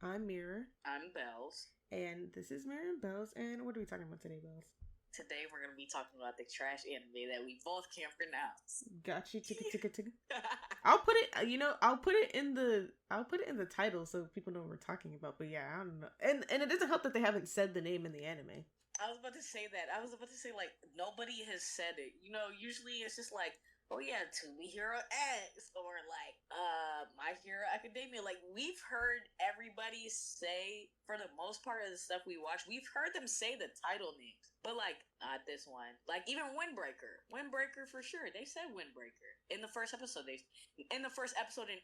I'm Mirror. I'm Bells. And this is Mirror&Bellz. And what are we talking about today, Bells? Today we're going to be talking about the trash anime that we both can't pronounce. Gachiakuta. I'll put it in the title so people know what we're talking about. But yeah, I don't know. And it doesn't help that they haven't said the name in the anime. I was about to say that. I was about to say, like, nobody has said it. You know, usually it's just like, oh yeah, To Me Hero X, or like, My Hero Academia. Like, we've heard everybody say, for the most part of the stuff we watch, we've heard them say the title names. But like, not this one. Like, even Windbreaker for sure. They said Windbreaker. In the first episode in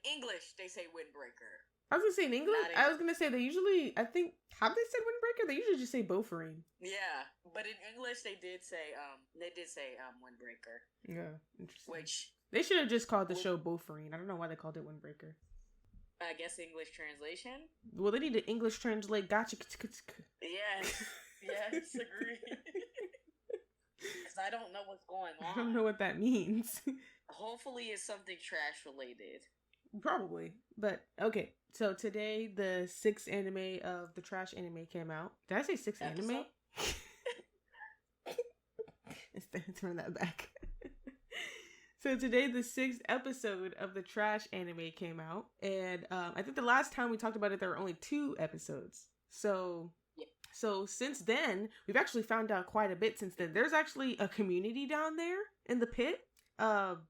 English, they say Windbreaker. I was gonna say in English. I was gonna say they usually. I think have they said Windbreaker? They usually just say Bofurine. Yeah, but in English they did say Windbreaker. Yeah, interesting. Which they should have just called the show Bofurine. I don't know why they called it Windbreaker. I guess English translation. Well, they need to English translate Gachikuta. Yes, agree. Because I don't know what's going on. I don't know what that means. Hopefully, it's something trash related. Probably. But, okay. So, today, the 6th anime of the trash anime came out. Did I say 6th anime? Let's turn that back. So, today, the 6th episode of the trash anime came out. And I think the last time we talked about it, there were only 2 episodes. So, since then, we've actually found out quite a bit since then. There's actually a community down there in the pit.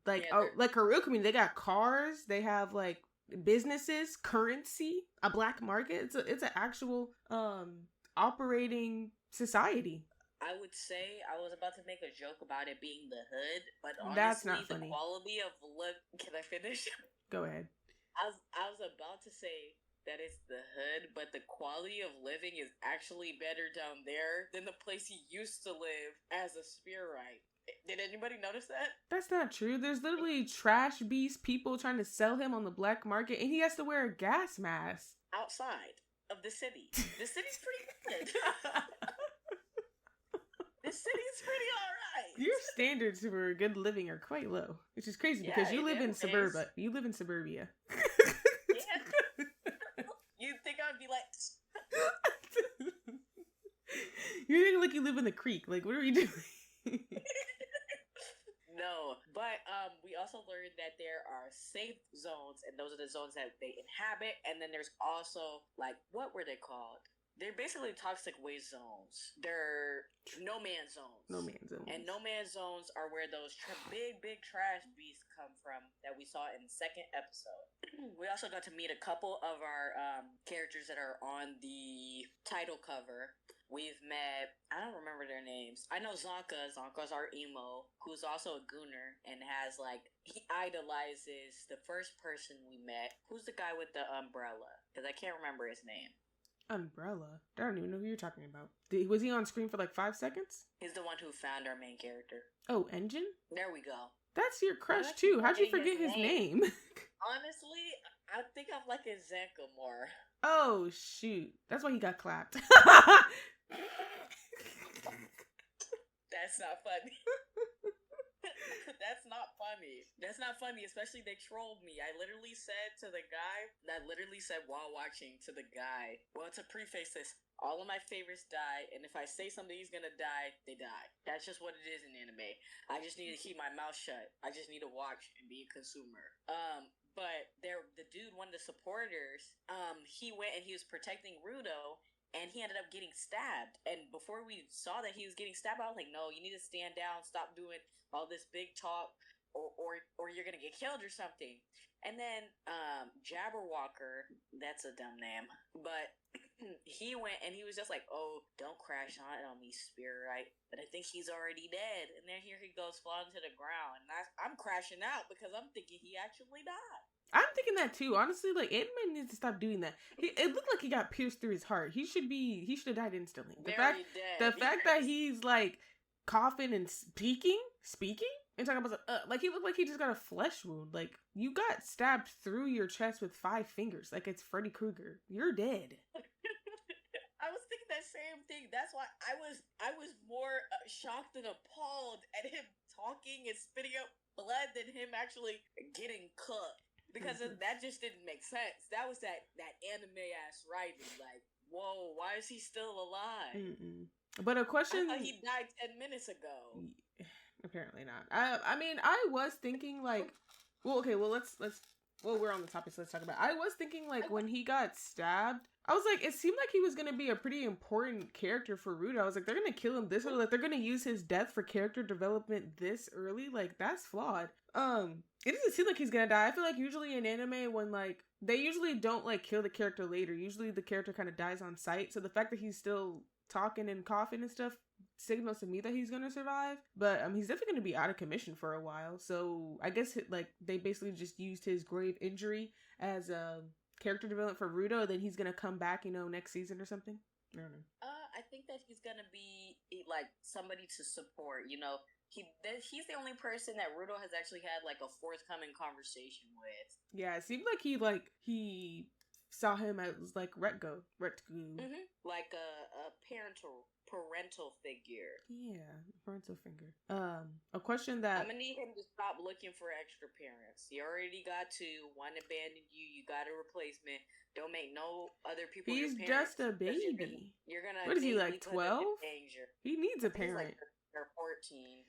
Like a real community. They got cars. They have like businesses, currency, a black market. It's an actual operating society. I would say I was about to make a joke about it being the hood, but honestly, that's not funny. The quality of Can I finish? Go ahead. I was about to say that it's the hood, but the quality of living is actually better down there than the place he used to live as a spearwright. Did anybody notice that? That's not true. There's literally trash beast people trying to sell him on the black market, and he has to wear a gas mask. Outside of the city. The city's pretty good. The city's pretty alright. Your standards for good living are quite low, which is crazy because you live in suburbia. You live in suburbia. Yeah. You'd think I'd be like... You're thinking like you live in the creek. Like, what are we doing? No, but we also learned that there are safe zones, and those are the zones that they inhabit. And then there's also, like, what were they called? They're basically toxic waste zones. They're no man zones. No man zones. And no man zones are where those big trash beasts come from that we saw in the 2nd episode. We also got to meet a couple of our characters that are on the title cover. We've met, I don't remember their names. I know Zonka. Zonka's our emo, who's also a gooner and has, like, he idolizes the first person we met. Who's the guy with the umbrella? Because I can't remember his name. Umbrella? I don't even know who you're talking about. Was he on screen for like 5 seconds? He's the one who found our main character. Oh, Engine? There we go. That's your crush too. How'd you forget his name? Honestly, I think I'm like a Zanka more. Oh, shoot. That's why he got clapped. That's not funny. That's not funny, especially they trolled me. I literally said while watching to the guy, well, to preface this, all of my favorites die, and if I say somebody's gonna die, they die. That's just what it is in anime. I just need to keep my mouth shut. I just need to watch and be a consumer. But the dude, one of the supporters, he went and he was protecting Rudo, and he ended up getting stabbed. And before we saw that he was getting stabbed, I was like, no, you need to stand down, stop doing all this big talk, or you're gonna get killed or something. And then Jabberwocker, that's a dumb name, but he went and he was just like, oh, don't crash on me, Spearwright. But I think he's already dead. And then here he goes falling to the ground. And I'm crashing out because I'm thinking he actually died. I'm thinking that too. Honestly, like, anime needs to stop doing that. It looked like he got pierced through his heart. He should have died instantly. The fact that he's like coughing and speaking and talking about like he looked like he just got a flesh wound. Like, you got stabbed through your chest with 5 fingers. Like, it's Freddy Krueger. You're dead. I was thinking that same thing. That's why I was more shocked and appalled at him talking and spitting out blood than him actually getting cooked. because that just didn't make sense. That was that anime ass writing. Like, whoa, why is he still alive? But a question. I thought he died 10 minutes ago. Apparently not. I mean, I was thinking like, well, okay, well let's. Well, we're on the topic, so let's talk about it. I was thinking, like, when he got stabbed, I was like, it seemed like he was going to be a pretty important character for Rudo. I was like, they're going to kill him this early. Like, they're going to use his death for character development this early. Like, that's flawed. It doesn't seem like he's going to die. I feel like usually in anime, when, like, they usually don't, like, kill the character later. Usually the character kind of dies on sight. So the fact that he's still talking and coughing and stuff signals to me that he's gonna survive, but he's definitely gonna be out of commission for a while. So I guess like they basically just used his grave injury as a character development for Rudo. Then he's gonna come back, next season or something. I don't know. I think that he's gonna be like somebody to support. He's the only person that Rudo has actually had like a forthcoming conversation with. Yeah, it seemed like he saw him as like Retgo. Like a parental figure. Yeah, parental figure. A question that I'm gonna need him to stop looking for extra parents. You already got two. One abandoned you. You got a replacement. Don't make no other people. He's your parents, just a baby. You're gonna. What is he, like 12? He needs a parent. He's like they're 14.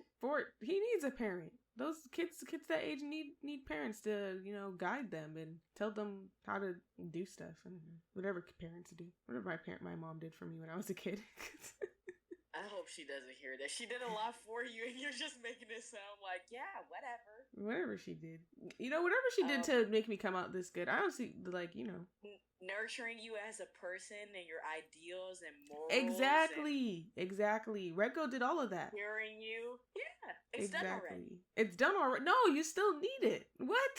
He needs a parent. Those kids that age need parents to, guide them and tell them how to do stuff. I don't know. Whatever parents do. Whatever my mom did for me when I was a kid. I hope she doesn't hear that. She did a lot for you, and you're just making it sound like, yeah, whatever. Whatever she did. Whatever she did to make me come out this good. I don't see, nurturing you as a person and your ideals and morals. Exactly. Retgo did all of that. Hearing you. Yeah, it's done already. It's done already. No, you still need it. What?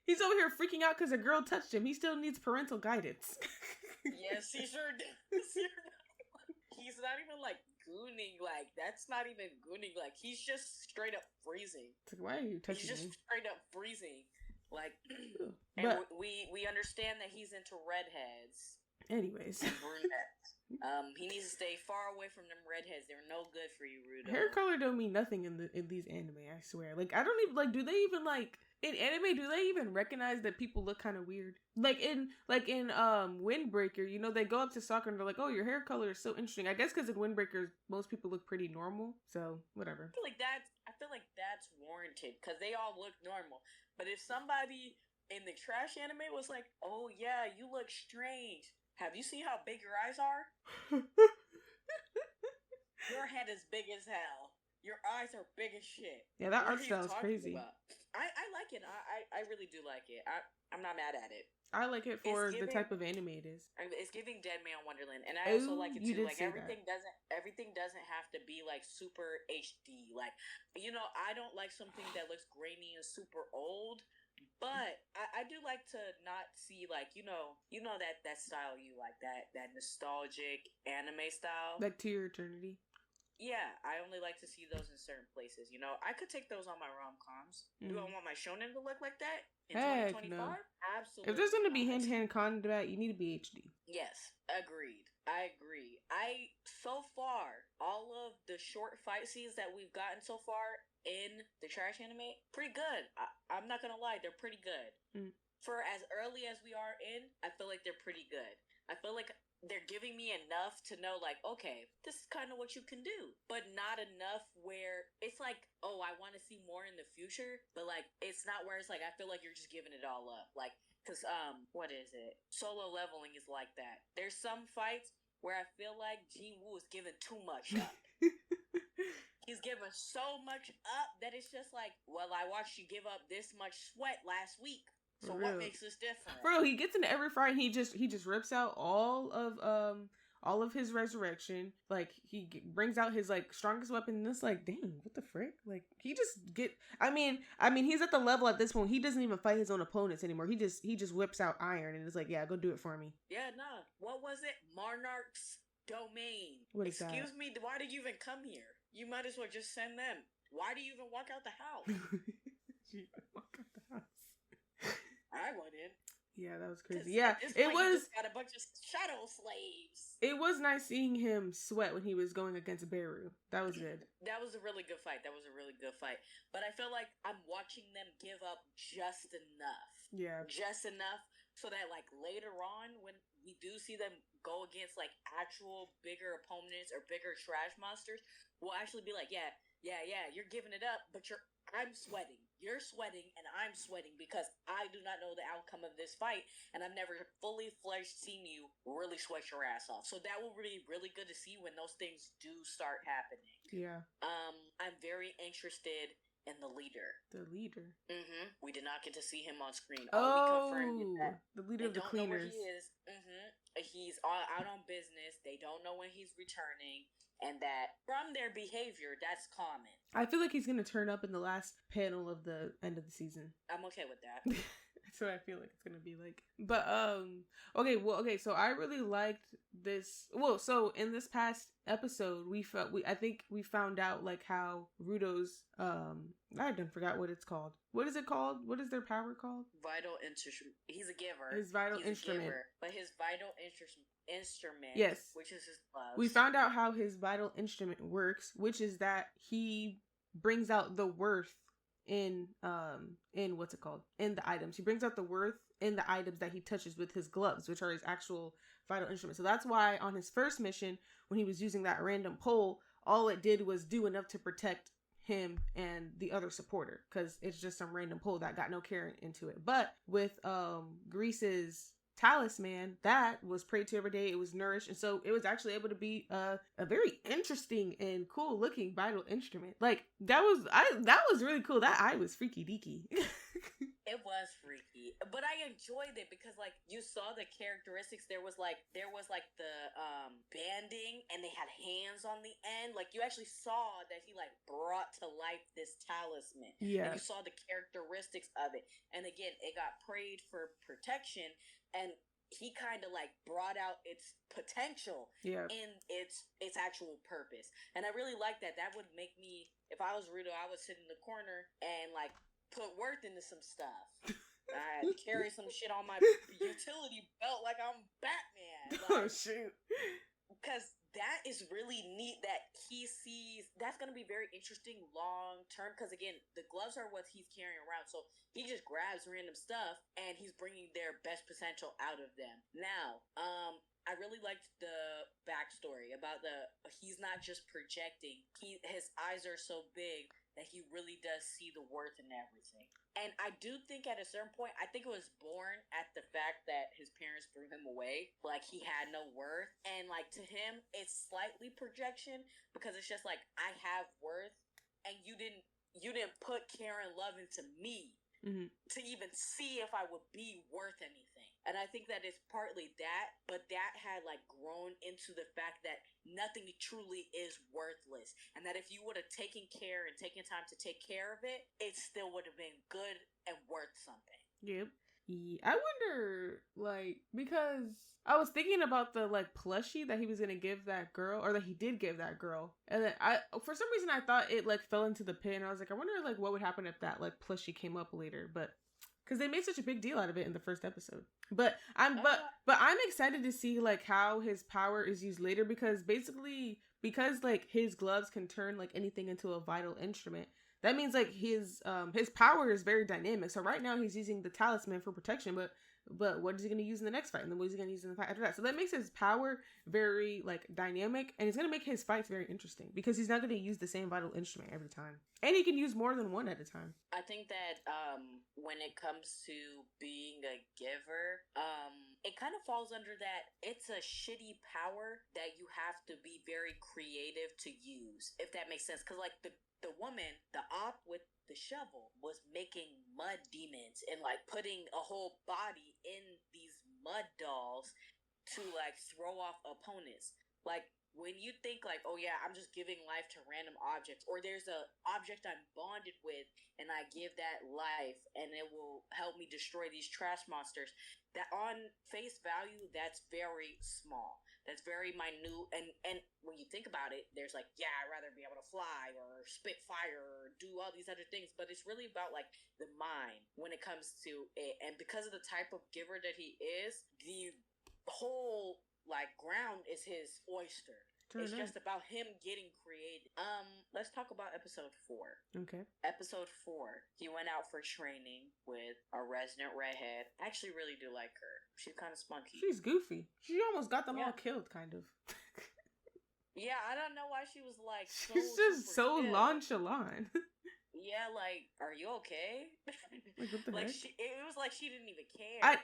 He's over here freaking out because a girl touched him. He still needs parental guidance. Yes, he sure does. He's not even like gooning. Like, that's not even gooning. Like, he's just straight up freezing. It's like, why are you touching me? He's just straight up freezing. Like, but we understand that he's into redheads. Anyways. And brunettes. He needs to stay far away from them redheads. They're no good for you, Rudo. Hair color don't mean nothing in these anime, I swear. Like, I don't even, do they even, in anime, do they even recognize that people look kind of weird? Like in Windbreaker, they go up to Sakura and they're like, oh, your hair color is so interesting. I guess because in Windbreaker, most people look pretty normal, so whatever. I feel like that's warranted because they all look normal. But if somebody in the trash anime was like, oh yeah, you look strange. Have you seen how big your eyes are? Your head is big as hell. Your eyes are big as shit. Yeah, that art style is crazy. I like it. I really do like it. I'm not mad at it. I like it for the type of anime it is. It's giving Dead Man Wonderland, and I also like it too. Like everything doesn't have to be like super HD. Like, I don't like something that looks grainy and super old. But I do like to not see that style you like, that nostalgic anime style. Like To Your Eternity? Yeah, I only like to see those in certain places. I could take those on my rom-coms. Do I want my shonen to look like that in 2025? No. Absolutely. If there's going to be hand-to-hand combat, you need to be HD. Yes, agreed. I agree. So far, all of the short fight scenes that we've gotten so far in the trash anime, pretty good. I'm not gonna lie, they're pretty good. For as early as we are in, I feel like they're pretty good. I feel like they're giving me enough to know, like, okay, this is kind of what you can do, but not enough where it's like, oh, I want to see more in the future, but like, it's not where it's like, I feel like you're just giving it all up. Like, because, what is it? Solo leveling is like that. There's some fights where I feel like Jin-Woo is giving too much up. He's giving so much up that it's just like, well, I watched you give up this much sweat last week. So what makes this different? Bro, he gets into every fight and he just rips out all of his resurrection. Like, he brings out his strongest weapon and it's like, dang, what the frick? Like, he just I mean he's at the level at this point, he doesn't even fight his own opponents anymore. He just whips out iron and it's like, yeah, go do it for me. Yeah, nah. What was it? Monarch's Domain. What is that? Excuse me, why did you even come here? You might as well just send them. Why do you even walk out the house? You walk out the house. I wouldn't. Yeah, that was crazy. Yeah, it was. Just got a bunch of shadow slaves. It was nice seeing him sweat when he was going against Beru. That was good. That was a really good fight. But I feel like I'm watching them give up just enough. Yeah. Just enough so that like later on when we do see them go against like actual bigger opponents or bigger trash monsters, we'll actually be like, yeah, you're giving it up, but I'm sweating. You're sweating and I'm sweating because I do not know the outcome of this fight, and I've never fully fledged seen you really sweat your ass off. So that will be really good to see when those things do start happening. Yeah. I'm very interested in the leader. The leader. Mm-hmm. We did not get to see him on screen. All we confirmed is that the leader of the cleaners. Know where he is. Mm-hmm. He's out on business. They don't know when he's returning. And that from their behavior, that's common. I feel like he's going to turn up in the last panel of the end of the season. I'm okay with that. That's what I feel like it's going to be like. But, okay, so I really liked this. Well, so in this past episode, I think we found out, like, how Rudo's, I done forgot what it's called. What is it called? What is their power called? Vital instrument. He's a giver. His vital instrument. But his vital instrument, yes, which is his gloves. We found out how his vital instrument works, which is that he brings out the worth in what's it called? In the items. He brings out the worth in the items that he touches with his gloves, which are his actual vital instruments. So that's why on his first mission, when he was using that random pole, all it did was do enough to protect him and the other supporter, because it's just some random pole that got no care into it. But with Grease's talisman, that was prayed to every day, it was nourished, and so it was actually able to be a very interesting and cool looking vital instrument. Like that was really cool. That eye was freaky deaky. It was freaky, but I enjoyed it because like you saw the characteristics. There was like the banding, and they had hands on the end. Like you actually saw that he like brought to life this talisman. Yeah, and you saw the characteristics of it, and again, it got prayed for protection. And he kind of like brought out its potential in its actual purpose. And I really like that. That would make me, if I was Rudo, I would sit in the corner and like put worth into some stuff. I'd carry some shit on my utility belt like I'm Batman. Like, oh, shoot. Because that is really neat that he sees. That's going to be very interesting long term. Because again, the gloves are what he's carrying around. So he just grabs random stuff and he's bringing their best potential out of them. Now, I really liked the backstory about he's not just projecting. His eyes are so big that he really does see the worth in everything. And I do think at a certain point, I think it was born at the fact that his parents threw him away. Like, he had no worth. And, like, to him, it's slightly projection because it's just like, I have worth and you didn't put care and love into me to even see if I would be worth anything. And I think that it's partly that, but that had like grown into the fact that nothing truly is worthless. And that if you would have taken care and taken time to take care of it, it still would have been good and worth something. Yep. I wonder, like, because I was thinking about the like plushie that he was gonna give that girl, or that he did give that girl, and then for some reason I thought it like fell into the pit, and I was like, I wonder like what would happen if that like plushie came up later, but because they made such a big deal out of it in the first episode. But I'm excited to see like how his power is used later, because like his gloves can turn like anything into a vital instrument. That means like his power is very dynamic. So right now he's using the talisman for protection, but what is he going to use in the next fight? And then what is he going to use in the fight after that? So that makes his power very like dynamic, and it's going to make his fights very interesting because he's not going to use the same vital instrument every time. And he can use more than one at a time. I think that when it comes to being a giver, it kind of falls under that it's a shitty power that you have to be very creative to use, if that makes sense. Because like the woman, the op with the shovel, was making mud demons and like putting a whole body in these mud dolls to like throw off opponents. Like when you think like, oh yeah, I'm just giving life to random objects, or there's a object I'm bonded with and I give that life and it will help me destroy these trash monsters, that on face value, that's very small. That's very minute. And when you think about it, there's like, yeah, I'd rather be able to fly or spit fire or do all these other things. But it's really about like the mind when it comes to it. And because of the type of giver that he is, the whole like ground is his oyster. It's just about him getting created. Let's talk about episode 4. Okay. Episode 4. He went out for training with a resident redhead. I actually really do like her. She's kind of spunky. She's goofy. She almost got them all killed, kind of. Yeah, I don't know why she was like so she's just so nonchalant. Yeah, like, are you okay? Like, what the like heck? It was like she didn't even care. At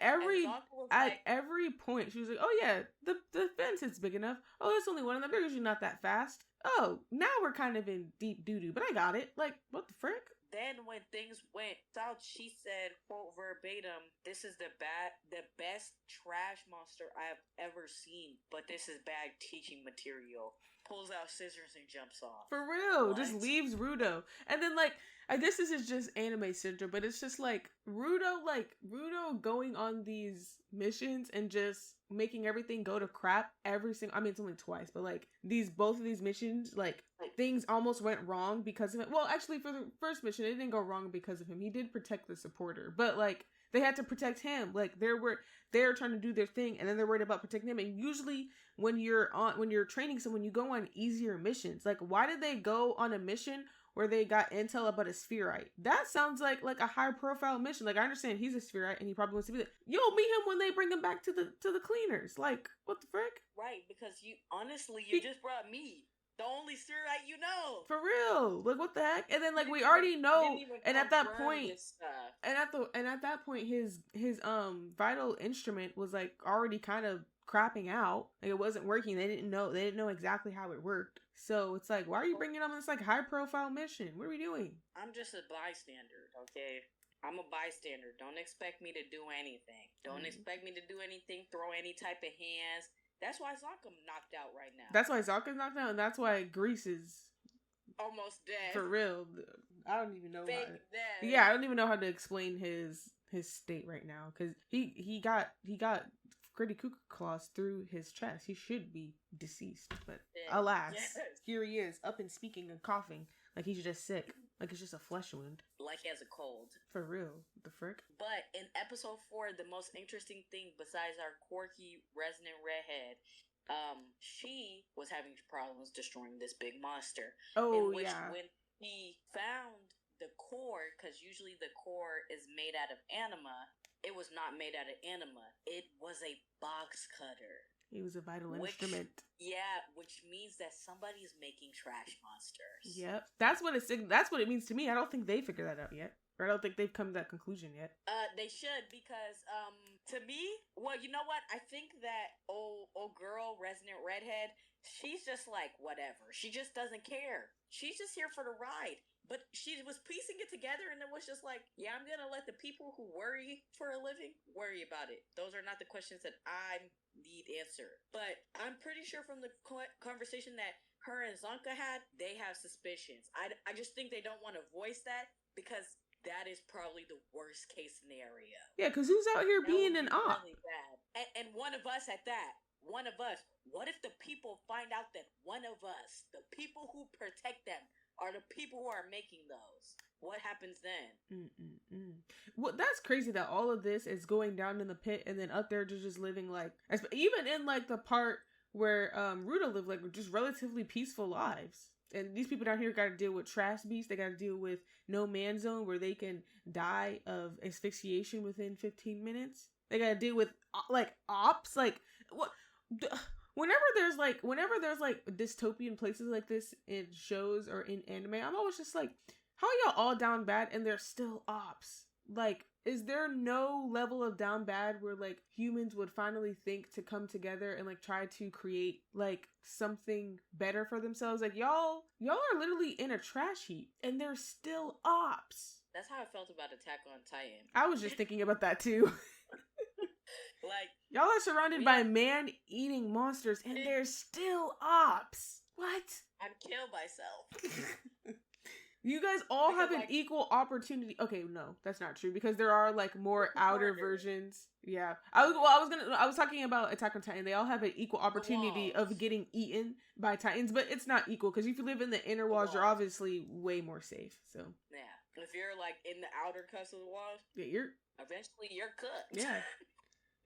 every point, she was like, "Oh yeah, the fence is big enough. Oh, that's only one of them. They're usually not that fast. Oh, now we're kind of in deep doo doo, but I got it. Like, what the frick?" Then when things went south, she said, quote verbatim, "This is the best trash monster I have ever seen, but this is bad teaching material." Pulls out scissors and jumps off. For real. What? Just leaves Rudo. And then, like, I guess this is just anime syndrome, but it's just like Rudo going on these missions and just making everything go to crap every single, I mean, it's only twice, but like both of these missions, like things almost went wrong because of it. Well, actually for the first mission, it didn't go wrong because of him. He did protect the supporter, but like they had to protect him. Like they're trying to do their thing and then they're worried about protecting him. And usually when you're training someone, you go on easier missions. Like, why did they go on a mission where they got intel about a spherite? That sounds like a high profile mission. Like, I understand he's a spherite and he probably wants to be there. You'll meet him when they bring him back to the cleaners. Like, what the frick? Right, because you just brought me. The only spherite you know. For real. Like, what the heck? And then like we already know, and at that point his vital instrument was like already kind of crapping out. Like, it wasn't working. They didn't know exactly how it worked. So it's like, why are you bringing on this like high profile mission? What are we doing? I'm just a bystander, okay? I'm a bystander. Don't expect me to do anything. Don't expect me to do anything, throw any type of hands. That's why Zonka's knocked out right now. That's why Zonka's knocked out, and that's why Grease is almost dead. For real. I don't even know dead. Yeah, I don't even know how to explain his state right now, because he got Gachiakuta claws through his chest. He should be deceased, but alas, here he is, up and speaking and coughing like he's just sick, like it's just a flesh wound, like he has a cold. For real, what the frick? But in episode 4, the most interesting thing besides our quirky resident redhead, she was having problems destroying this big monster. Oh, when he found the core, because usually the core is made out of anima. It was not made out of anima. It was a box cutter. It was a vital instrument. Yeah, which means that somebody's making trash monsters. Yep. That's what it means to me. I don't think they figured that out yet. Or I don't think they've come to that conclusion yet. They should, because to me, well, you know what? I think that old girl, resident redhead, she's just like whatever. She just doesn't care. She's just here for the ride. But she was piecing it together and it was just like, yeah, I'm going to let the people who worry for a living worry about it. Those are not the questions that I need answered. But I'm pretty sure from the conversation that her and Zonka had, they have suspicions. I just think they don't want to voice that because that is probably the worst case scenario. Yeah, because who's out here being an op? Really bad. And one of us at that. One of us. What if the people find out that one of us, the people who protect them, are the people who are making those? What happens then? Well, that's crazy that all of this is going down in the pit and then up there just living like, even in like the part where Rudo lived, like just relatively peaceful lives. And these people down here got to deal with trash beasts. They got to deal with no man zone where they can die of asphyxiation within 15 minutes. They got to deal with like ops. Like what? Whenever there's like dystopian places like this in shows or in anime, I'm always just like, how are y'all all down bad and they're still ops? Like, is there no level of down bad where like humans would finally think to come together and like try to create like something better for themselves? Like y'all are literally in a trash heap and they're still ops. That's how I felt about Attack on Titan. I was just thinking about that too. Like, Y'all are surrounded by man-eating monsters, and they're still ops. What? I'd kill myself. You guys all have an equal opportunity. Okay, no, that's not true because there are like more outer versions. Yeah, I was talking about Attack on Titan. They all have an equal opportunity of getting eaten by Titans, but it's not equal because if you live in the inner walls, you're obviously way more safe. So yeah, if you're like in the outer cuts of the walls, yeah, eventually you're cooked. Yeah,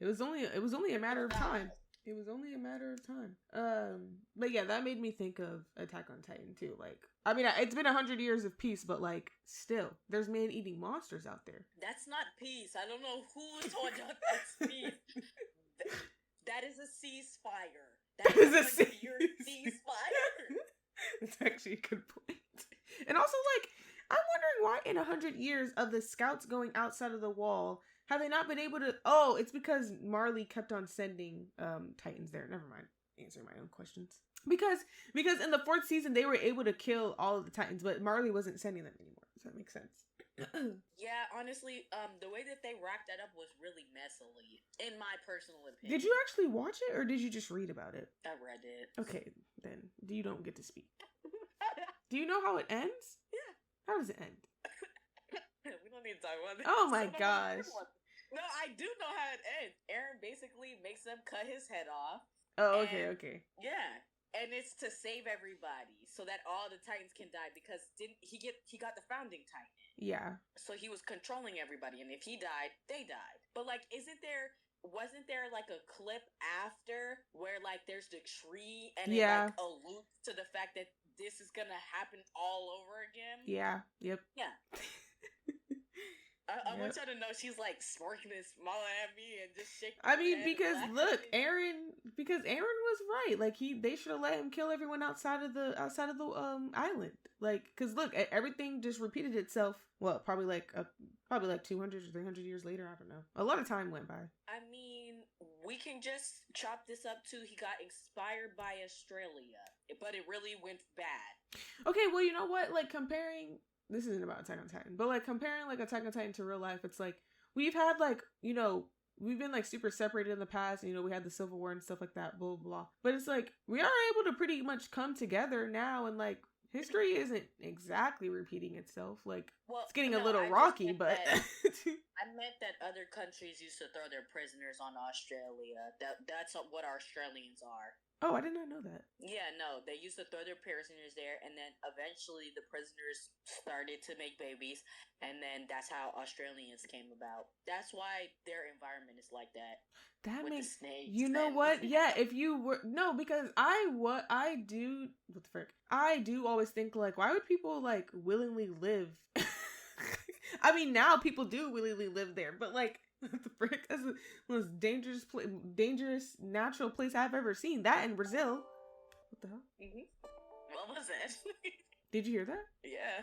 it was only a matter of time. It was only a matter of time. But yeah, that made me think of Attack on Titan too. Like, I mean, it's been 100 years of peace, but like, still, there's man-eating monsters out there. That's not peace. I don't know who told you that's peace. That is a ceasefire. That is a ceasefire. That's actually a good point. And also, like, I'm wondering why in 100 years of the scouts going outside of the wall, have they not been able to... Oh, it's because Marley kept on sending Titans there. Never mind. Answering my own questions. Because in the 4th season, they were able to kill all of the Titans, but Marley wasn't sending them anymore. Does that make sense? Yeah, honestly, the way that they wrapped that up was really messily, in my personal opinion. Did you actually watch it, or did you just read about it? I read it. Okay, then. You don't get to speak. Do you know how it ends? Yeah. How does it end? We don't need to talk about this. Oh my gosh. No, I do know how it ends. Eren basically makes them cut his head off. Oh, okay. Yeah. And it's to save everybody so that all the Titans can die because he got the founding Titan. Yeah. So he was controlling everybody, and if he died, they died. But like, wasn't there like a clip after where like there's the tree and it like alludes to the fact that this is gonna happen all over again? Yeah. Yep. Yeah. I want y'all to know she's like smirking and smiling at me and just shaking. I mean, because look, Eren was right. Like they should have let him kill everyone outside of the island. Like, cause look, everything just repeated itself. Well, probably like 200 or 300 years later. I don't know. A lot of time went by. I mean, we can just chop this up to he got inspired by Australia, but it really went bad. Okay, well, you know what? Like comparing. This isn't about Attack on Titan, but like comparing like Attack on Titan to real life, it's like we've had like, you know, we've been like super separated in the past. You know, we had the Civil War and stuff like that, blah, blah, blah. But it's like we are able to pretty much come together now, and like history isn't exactly repeating itself. Like, it's getting a little rocky, but... I meant that other countries used to throw their prisoners on Australia. That's what Australians are. Oh, I did not know that. Yeah, no, they used to throw their prisoners there, and then eventually the prisoners started to make babies, and then that's how Australians came about. That's why their environment is like that. That with makes... the snakes. You know what? Yeah, if you were... No, because I do... What the frick? I do always think, like, why would people, like, willingly live... I mean, now people do willingly live there, but like, what the frick? That's the most dangerous natural place I've ever seen. That in Brazil. What the hell? Mm-hmm. What was it? Did you hear that? Yeah.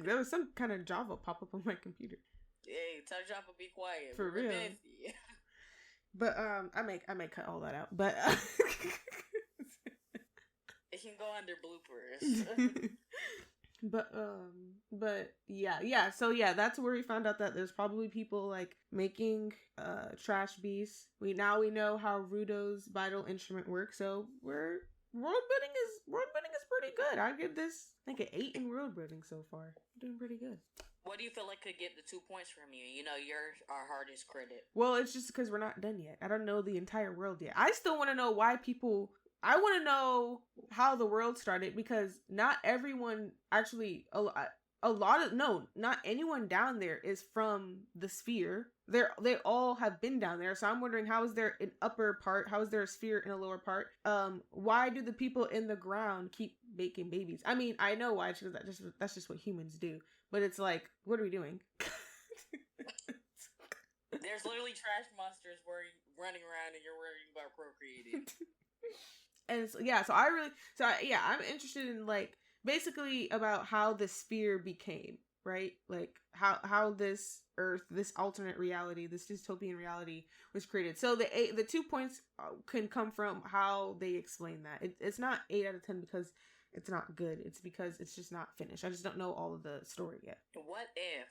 There was some kind of Java pop up on my computer. Hey, tell Java be quiet. For real. But I may cut all that out. But it can go under bloopers. But yeah. So yeah, that's where we found out that there's probably people like making trash beasts. We know how Rudo's vital instrument works. So world building is pretty good. I give this like an 8 in world building so far. Doing pretty good. What do you feel like could get the 2 points from you? You know, you're our hardest critic. Well, it's just because we're not done yet. I don't know the entire world yet. I still want to know why people... I want to know how the world started, because not everyone actually... not anyone down there is from the sphere. They all have been down there. So I'm wondering, how is there an upper part? How is there a sphere in a lower part? Why do the people in the ground keep making babies? I mean, I know why, because that's just what humans do. But it's like, what are we doing? There's literally trash monsters running around, and you're worrying about procreating. And I'm interested in like basically about how the sphere became, right? Like how this Earth, this alternate reality, this dystopian reality was created. So the 2 points can come from how they explain that. It's not 8 out of 10 because it's not good. It's because it's just not finished. I just don't know all of the story yet. What if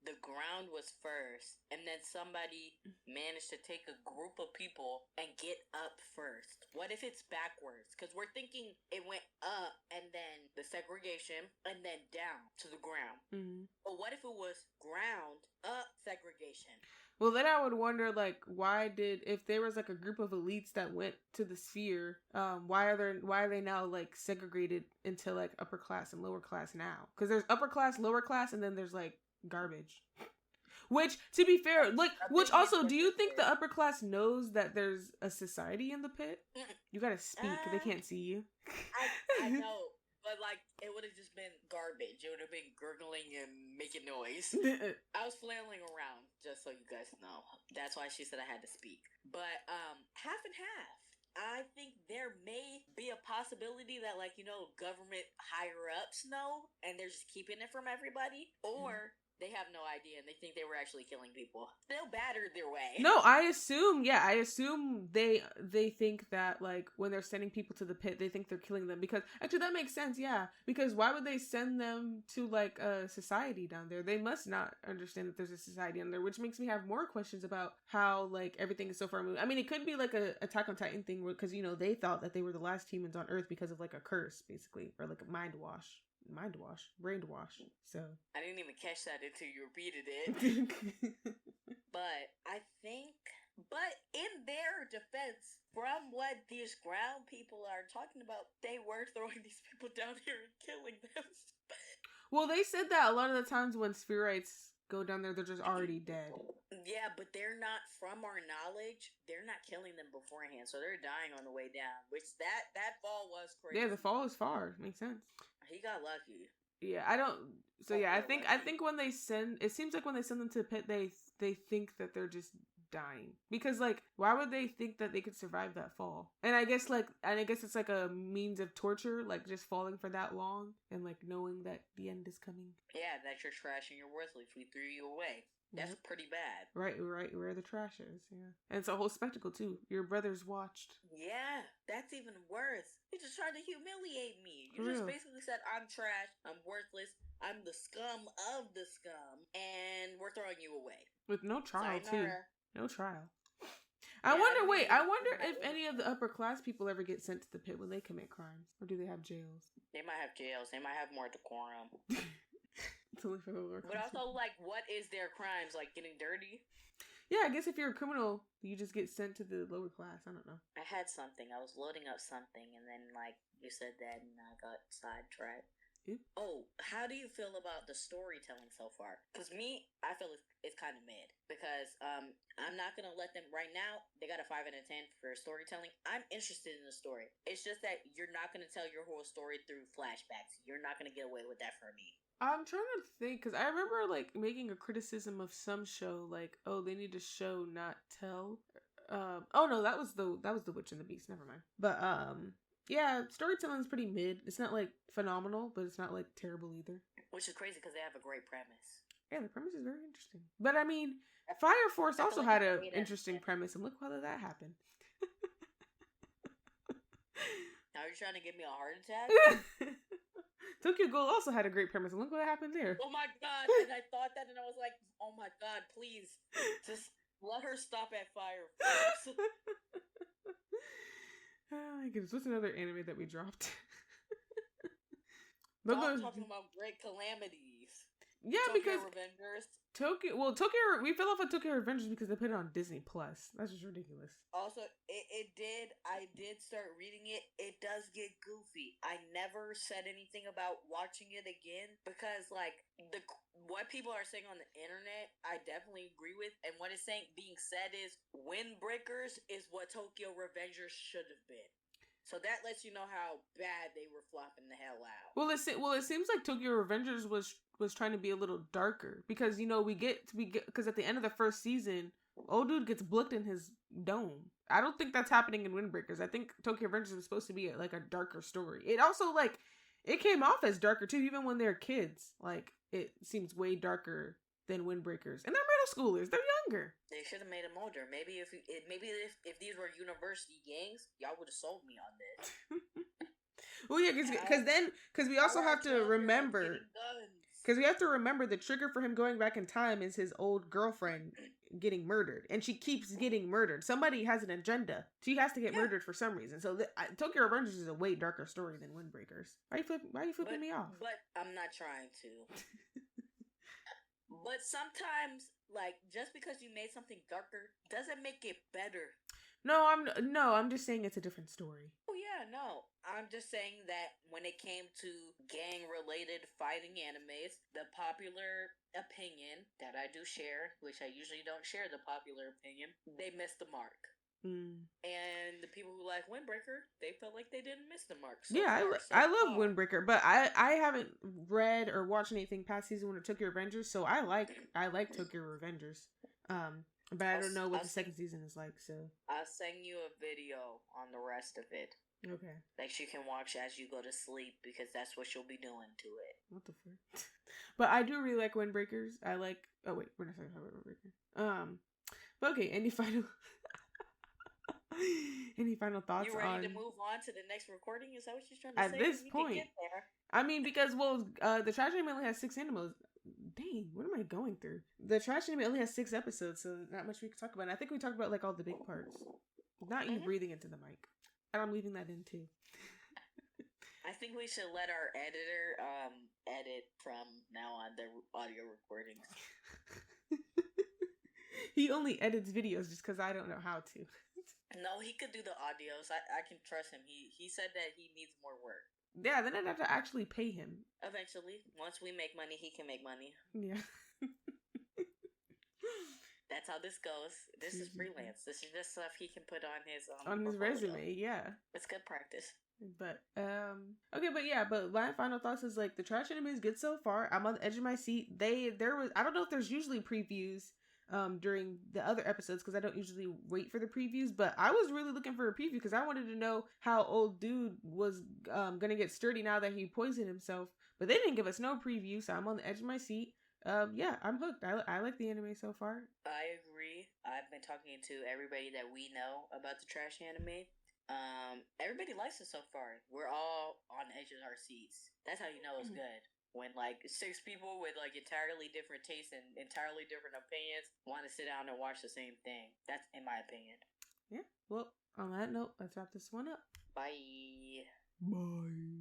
the ground was first and then somebody managed to take a group of people and get up first? What if it's backwards? Because we're thinking it went up and then the segregation and then down to the ground. Mm-hmm. But what if it was ground up segregation? Well, then I would wonder, like, if there was like a group of elites that went to the sphere, why are they now like segregated into like upper class and lower class now? Because there's upper class, lower class, and then there's like garbage. Which, to be fair, like, which also, do you think the upper class knows that there's a society in the pit? You gotta speak; they can't see you. I know. But, like, it would have just been garbage. It would have been gurgling and making noise. I was flailing around, just so you guys know. That's why she said I had to speak. But, half and half. I think there may be a possibility that, like, government higher-ups know, and they're just keeping it from everybody. Or they have no idea, and they think they were actually killing people. Still battered their way. No, I assume they think that, like, when they're sending people to the pit, they think they're killing them. Because, actually, that makes sense, yeah. Because why would they send them to, like, a society down there? They must not understand that there's a society down there, which makes me have more questions about how, like, everything is so far moved. I mean, it could be, like, a Attack on Titan thing, because, they thought that they were the last humans on Earth because of, like, a curse, basically. Or, like, a brainwash. So I didn't even catch that until you repeated it. But in their defense, from what these ground people are talking about, they were throwing these people down here and killing them. Well, they said that a lot of the times when spherites go down there, they're just already dead. Yeah, but they're not, from our knowledge, they're not killing them beforehand, so they're dying on the way down. Which that fall was crazy. Yeah, the fall is far. Makes sense. He got lucky. Yeah, I don't. So yeah, I think when they send, it seems like when they send them to the pit, they think that they're just dying, because, like, why would they think that they could survive that fall? And I guess it's like a means of torture, like just falling for that long and like knowing that the end is coming. Yeah, that you're trash and you're worthless. We threw you away. That's pretty bad. Right, where the trash is, yeah. And it's a whole spectacle, too. Your brothers watched. Yeah, that's even worse. You just tried to humiliate me. You just basically said, I'm trash, I'm worthless, I'm the scum of the scum, and we're throwing you away. With no trial, too. No trial. I wonder if any of the upper class people ever get sent to the pit when they commit crimes. Or do they have jails? They might have jails. They might have more decorum. But also, like, what is their crimes? Like, getting dirty? Yeah, I guess if you're a criminal, you just get sent to the lower class. I don't know. I had something. I was loading up something, and then, like, you said that, and I got sidetracked. Yeah. Oh, how do you feel about the storytelling so far? Because I feel it's kind of mid. Because I'm not going to let them, right now, they got a 5 out of 10 for storytelling. I'm interested in the story. It's just that you're not going to tell your whole story through flashbacks. You're not going to get away with that for me. I'm trying to think, because I remember, like, making a criticism of some show, like, oh, they need to show, not tell. Oh, no, that was the Witch and the Beast, never mind. But, yeah, storytelling's pretty mid. It's not, like, phenomenal, but it's not, like, terrible either. Which is crazy, because they have a great premise. Yeah, the premise is very interesting. But, I mean, Fire Force also had an interesting premise, and look how that happened. Now you're trying to give me a heart attack? Tokyo Ghoul also had a great premise, and look what happened there. Oh my god, and I thought that, and I was like, oh my god, please, just let her stop at Fire Force. Oh my goodness, what's another anime that we dropped? I'm talking about Great Calamities. Yeah, Tokyo because Revengers. We fell off of Tokyo Revengers because they put it on Disney Plus. That's just ridiculous. Also, I did start reading it. It does get goofy. I never said anything about watching it again because, like, what people are saying on the internet, I definitely agree with. And what is being said is Windbreakers is what Tokyo Revengers should have been. So that lets you know how bad they were flopping the hell out. Well, it seems like Tokyo Revengers was trying to be a little darker because we get because at the end of the first season, old dude gets blicked in his dome. I don't think that's happening in Windbreakers. I think Tokyo Revengers was supposed to be like a darker story. It also it came off as darker too, even when they're kids. Like it seems way darker than Windbreakers, and they're middle schoolers. They're younger. They should have made them older. Maybe if these were university gangs, y'all would have sold me on this. Well, yeah, because we also have to remember, because we have to remember the trigger for him going back in time is his old girlfriend getting murdered, and she keeps getting murdered. Somebody has an agenda. She has to get murdered for some reason. So Tokyo Revengers is a way darker story than Windbreakers. Why are you flipping me off? But I'm not trying to. But sometimes, like, just because you made something darker doesn't make it better. No, I'm just saying it's a different story. Oh yeah, no. I'm just saying that when it came to gang-related fighting animes, the popular opinion that I do share, which I usually don't share the popular opinion, they missed the mark. And the people who like Windbreaker, they felt like they didn't miss the mark. I love Windbreaker, but I haven't read or watched anything past season 1 of Tokyo Revengers, so I like Tokyo Revengers. But I don't know what the second season is like, so I'll send you a video on the rest of it. Okay. Like you can watch as you go to sleep, because that's what you'll be doing to it. What the fuck? But I do really like Windbreakers. I like. Oh wait, we're not talking about Windbreaker. But okay. Any final thoughts? You ready to move on to the next recording? Is that what you're trying to say? At this point, I mean, because the Trash Anime only has 6 animals. Dang, what am I going through? The Trash Anime only has 6 episodes, so not much we can talk about. And I think we talked about like all the big parts. Not you breathing into the mic. And I'm leaving that in too. I think we should let our editor edit from now on the audio recordings. He only edits videos just because I don't know how to. No, he could do the audios. I can trust him. He said that he needs more work. Yeah, then I'd have to actually pay him. Eventually. Once we make money, he can make money. Yeah. That's how this goes. This is freelance. This is just stuff he can put on his resume. Yeah, it's good practice. But okay, but my final thoughts is like the Trash Anime is good so far. I'm on the edge of my seat. I don't know if there's usually previews during the other episodes, because I don't usually wait for the previews, but I was really looking for a preview because I wanted to know how old dude was gonna get sturdy now that he poisoned himself. But they didn't give us no preview, so I'm on the edge of my seat. Yeah, I'm hooked. I like the anime so far. I agree. I've been talking to everybody that we know about the Trash Anime. Everybody likes it so far. We're all on the edge of our seats. That's how you know it's good. When like 6 people with like entirely different tastes and entirely different opinions want to sit down and watch the same thing. That's in my opinion. Yeah. Well, on that note, let's wrap this one up. Bye. Bye.